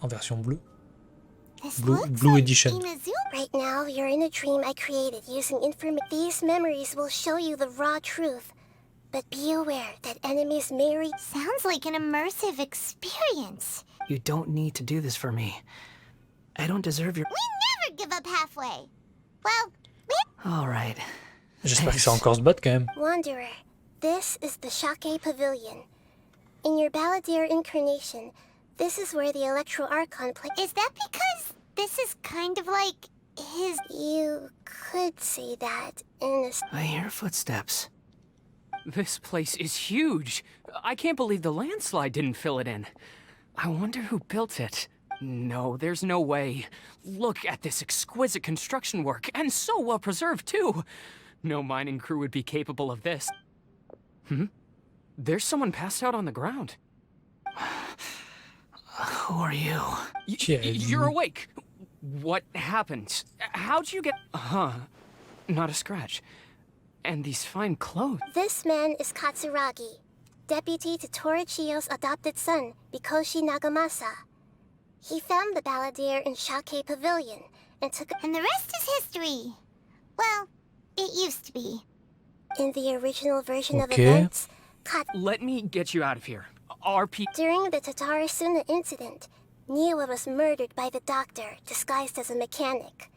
en version bleue. This Blue looks Blue like Edition. Inazu. Right now, you're in a dream I created using These memories will show you the raw truth. But be aware that enemies may Sounds like an immersive experience. You don't need to do this for me. I don't deserve your... We never give up halfway. Well, All right. J'espère que c'est encore ce bot quand même. Wanderer, this is the Shake Pavilion. In your Balladeer incarnation, this is where the Electro Archon plays. Is that because this is kind of like his... You could say that in a... I hear footsteps. This place is huge. I can't believe the landslide didn't fill it in. I wonder who built it. No, there's no way. Look at this exquisite construction work, and so well preserved too. No mining crew would be capable of this. There's someone passed out on the ground. Who are you? You're awake. What happened? How'd you get... Not a scratch. And these fine clothes. This man is Katsuragi, deputy to Torichio's adopted son, Mikoshi Nagamasa. He found the Balladeer in Shake Pavilion and took... And the rest is history. Well, it used to be. In the original version of events, Let me get you out of here. RP... During the Tatarasuna incident, Niwa was murdered by the doctor, disguised as a mechanic.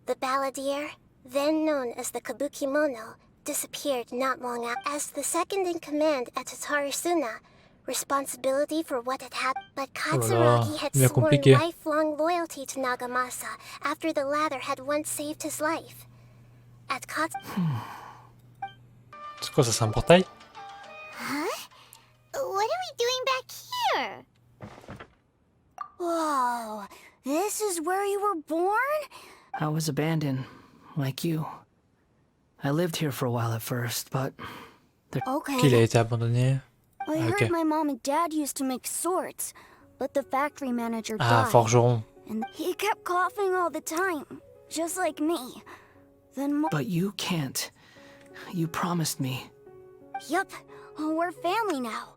The Balladeer, then known as the Kabukimono, disappeared not long after. As the second-in-command at Tatarasuna, responsibility for what had happened, but Katsuragi had sworn lifelong loyalty to Nagamasa after the latter had once saved his life. At C'est quoi ça, c'est un portail? Huh? What are we doing back here? Whoa, this is where you were born? I was abandoned, like you. I lived here for a while at first, but... Qu'il a été abandonné. I heard my mom and dad used to make swords, but the factory manager died. Forgeron. And he kept coughing all the time, just like me. Then But you can't. You promised me. Yup, we're family now.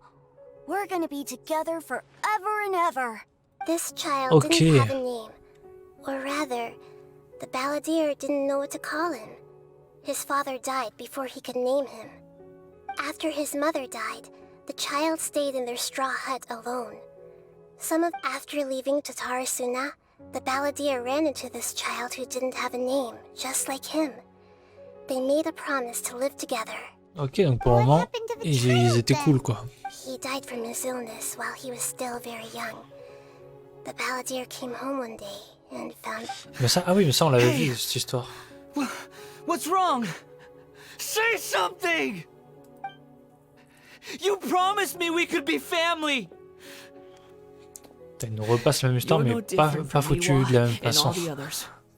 We're gonna be together forever and ever. This child didn't have a name. Or rather, the Balladeer didn't know what to call him. His father died before he could name him. After his mother died, the child stayed in their straw hut alone. After leaving Tatarasuna, the Balladeer ran into this child who didn't have a name, just like him. They made a promise to live together. Ok, donc pour le moment, ils étaient cool quoi. He died from his illness while he was still very young. The Balladeer came home one day and found... Mais ça, mais ça on l'avait vu cette histoire. What's wrong? Say something! You promised me we could be family! Putain, il nous repasse la même histoire, mais pas foutu de la même façon.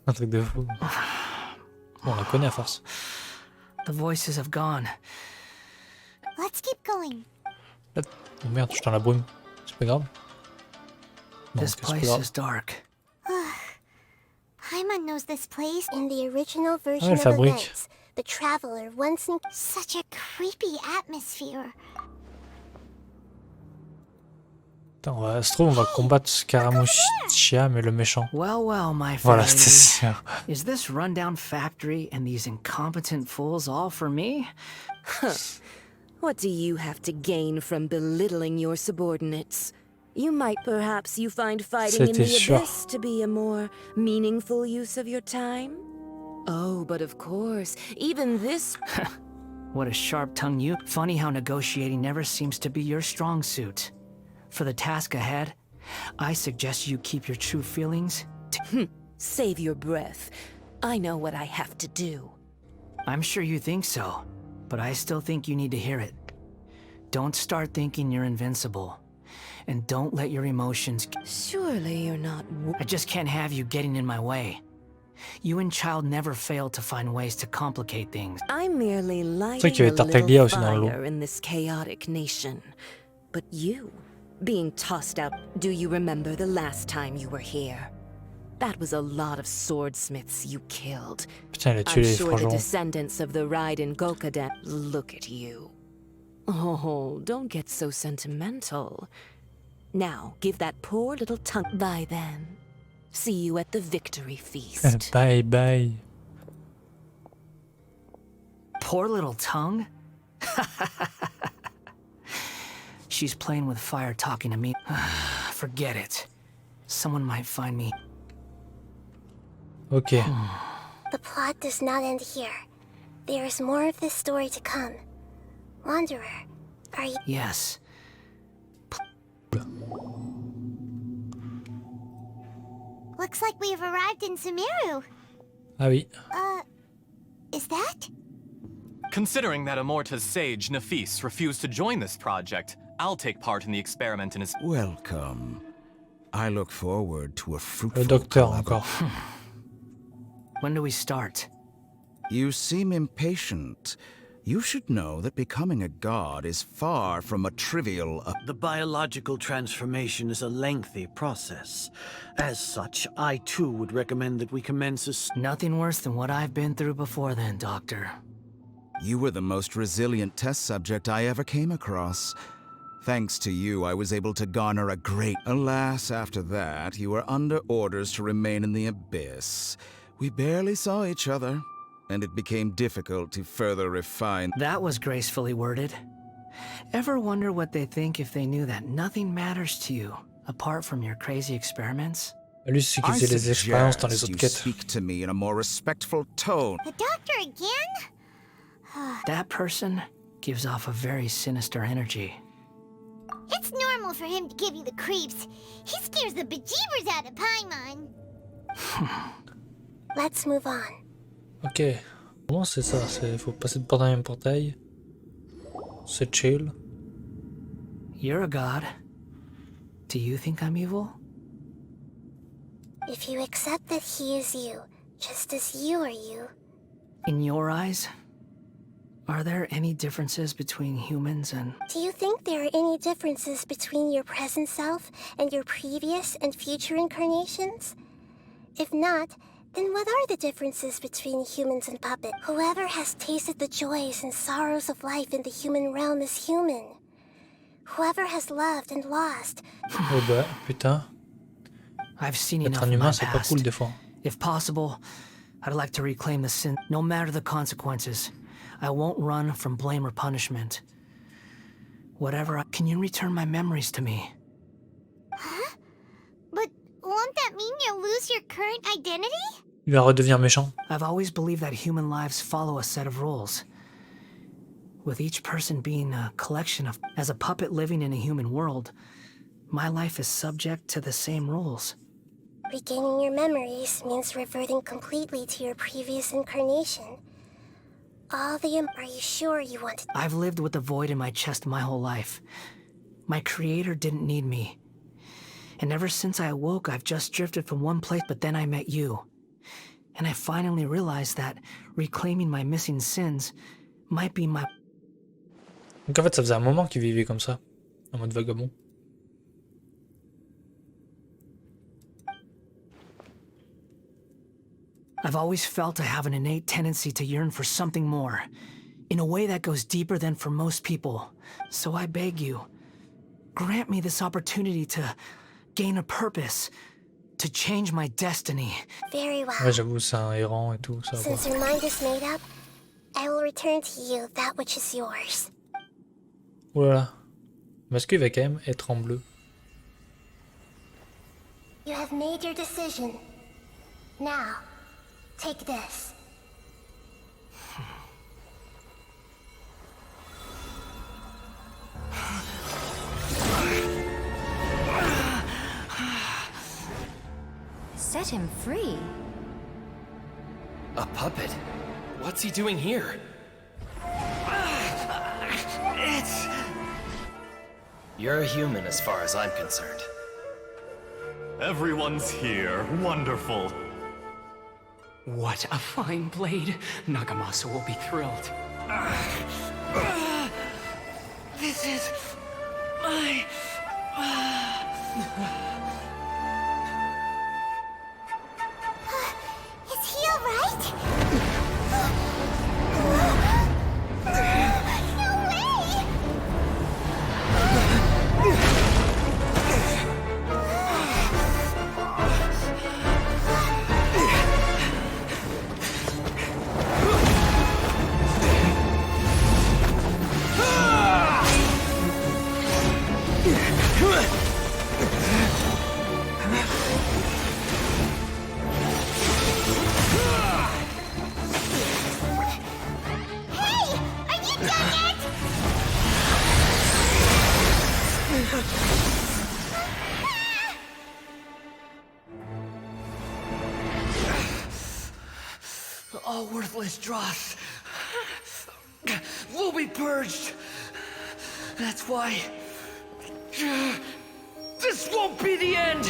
Un truc de fou. Bon, on la connaît à force. The voices have gone. Let's keep going. Là, oh merde, je suis dans la brume. C'est pas grave. Non, This place is dark. Paimon knows this place. In the original version of events, the traveler once in such a creepy atmosphere. Attends, ça se trouve, on va combattre Scaramuccia, mais le méchant. Well, my friend. Voilà, c'était sûr. Is this rundown factory and these incompetent fools all for me? What do you have to gain from belittling your subordinates? You might find fighting in the abyss to be a more meaningful use of your time. Oh, but of course, even this... What a sharp tongue you... Funny how negotiating never seems to be your strong suit. For the task ahead, I suggest you keep your true feelings... Save your breath. I know what I have to do. I'm sure you think so, but I still think you need to hear it. Don't start thinking you're invincible. And don't let your emotions... Surely you're not... I just can't have you getting in my way. You and Child never failed to find ways to complicate things. I'm merely lighting a little fire in this chaotic nation. But you, being tossed out... Do you remember the last time you were here? That was a lot of swordsmiths you killed. Putain, elle a tué les sure the forgerons. descendants of the Raiden Gokaden... Look at you. Oh, don't get so sentimental. Now, give that poor little tongue. Bye then. See you at the victory feast. Bye bye. Poor little tongue? She's playing with fire talking to me. Forget it. Someone might find me. Ok. The plot does not end here. There is more of this story to come. Wanderer, are you... Yes. Looks like we have arrived in Sumeru. Ah oui. Is that? Considering that Amorta's sage, Nafis, refused to join this project, I'll take part in the experiment in his... Welcome. I look forward to a Le fruitful docteur collaboration. encore. When do we start? You seem impatient. You should know that becoming a god is far from a trivial... The biological transformation is a lengthy process. As such, I too would recommend that we commence a... Nothing worse than what I've been through before then, Doctor. You were the most resilient test subject I ever came across. Thanks to you, I was able to garner a great... Alas, after that, you were under orders to remain in the abyss. We barely saw each other, and it became difficult to further refine... That was gracefully worded. Ever wonder what they think if they knew that nothing matters to you, apart from your crazy experiments? Lui, c'est qu'il I faisait les expériences dans les suggest autres you quêtes. speak to me in a more respectful tone. The doctor again? That person gives off a very sinister energy. It's normal for him to give you the creeps. He scares the bejeebers out of Paimon. Let's move on. Ok. Bon, c'est ça. Faut passer de portail en portail. C'est chill. You're a god. Do you think I'm evil? If you accept that he is you, just as you are you, In your eyes, are there any differences between humans and... do you think there are any differences between your present self and your previous and future incarnations? If not, then what are the differences between humans and puppets? Whoever has tasted the joys and sorrows of life in the human realm is human. Whoever has loved and lost... Oh bah, putain. I've seen Être enough un in my humain, c'est pas past. cool des fois. If possible, I'd like to reclaim the sin, no matter the consequences. I won't run from blame or punishment. Can you return my memories to me? Huh? But won't that mean you'll lose your current identity? Il va redevenir méchant. I've always believed that human lives follow a set of rules, with each person being a collection of... As a puppet living in a human world, my life is subject to the same rules. Regaining your memories means reverting completely to your previous incarnation. Are you sure you want to... I've lived with the void in my chest my whole life. My creator didn't need me. And ever since I awoke, I've just drifted from one place, but then I met you. And I finally realized that reclaiming my missing sins might be my... Donc en fait, ça faisait un moment qu'il vivait comme ça, en mode vagabond. I've always felt I have an innate tendency to yearn for something more, in a way that goes deeper than for most people. So I beg you, grant me this opportunity to gain a purpose, to change my destiny. Very well. Ouais, j'avoue, c'est un errant et tout, ça va Since pas. your mind is made up, I will return to you that which is yours. Oh là là. Mais est-ce qu'il va quand même être en bleu? You have made your decision. Now, take this. Set him free. A puppet? What's he doing here? You're a human as far as I'm concerned. Everyone's here. Wonderful. What a fine blade. Nagamasa will be thrilled. This is my... Is he alright? No way! All worthless dross will be purged. That's why this won't be the end.